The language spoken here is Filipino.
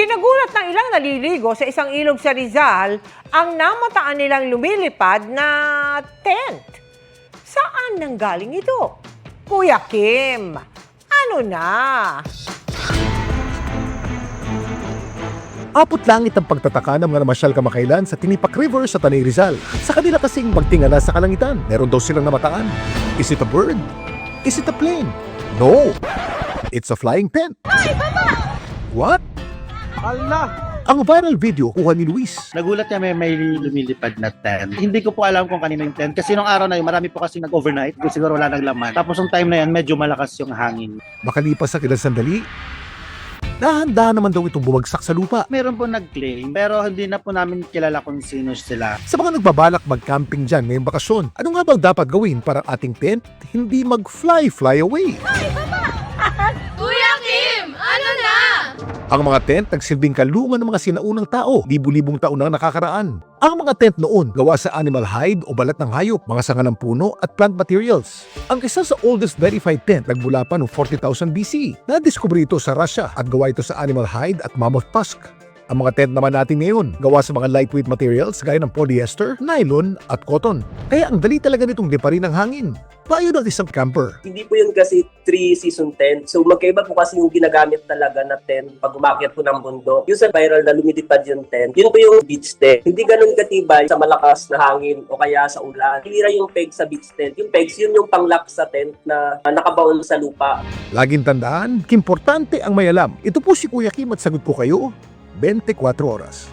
Ikinagulat ng ilang naliligo sa isang ilog sa Rizal ang namataan nilang lumilipad na tent. Saan nanggaling ito? Kuya Kim, ano na? Apot langit ang pagtataka ng mga namasyal kamakailan sa Tinipak River sa Tanay Rizal. Sa kanila kasing magtingala sa kalangitan, meron daw silang namataan. Is it a bird? Is it a plane? No! It's a flying tent. Ay, Papa! What? Allah! Ang viral video kuha ni Luis. Nagulat niya may lumilipad na tent. Hindi ko po alam kung kanino yung tent. Kasi nung araw na yun, marami po kasi nag-overnight. Kasi siguro wala naglaman. Tapos yung time na yan, medyo malakas yung hangin. Makalipas sa ilang sandali, dahan-dahan naman daw itong bumagsak sa lupa. Meron po nag-claim, pero hindi na po namin kilala kung sino sila. Sa mga nagbabalak mag-camping dyan ngayong bakasyon, ano nga bang dapat gawin para ating tent hindi mag-fly away? Kuya Kim, ano na? Ang mga tent nagsilbing kalungan ng mga sinaunang tao, libu-libong taon na nakakaraan. Ang mga tent noon gawa sa animal hide o balat ng hayop, mga sanga ng puno at plant materials. Ang isa sa oldest verified tent nagmula pa noong 40,000 BC. Nadiskubre ito sa Russia at gawa ito sa animal hide at mammoth tusk. Ang mga tent naman natin ngayon, gawa sa mga lightweight materials gaya ng polyester, nylon at cotton. Kaya ang dali talaga nitong liparin ng hangin. Payo ng isang camper. Hindi po yun kasi 3-season tent. So magkaiba po kasi yung ginagamit talaga na tent pag umakyat po ng bundok. Yung sa viral na lumilipad yung tent, yun po yung beach tent. Hindi ganun katibay sa malakas na hangin o kaya sa ulan. Hilira yung peg sa beach tent. Yung pegs, yun yung panglock sa tent na nakabaon sa lupa. Laging tandaan, importante ang may alam. Ito po si Kuya Kim at sagot ko kayo, 24 oras.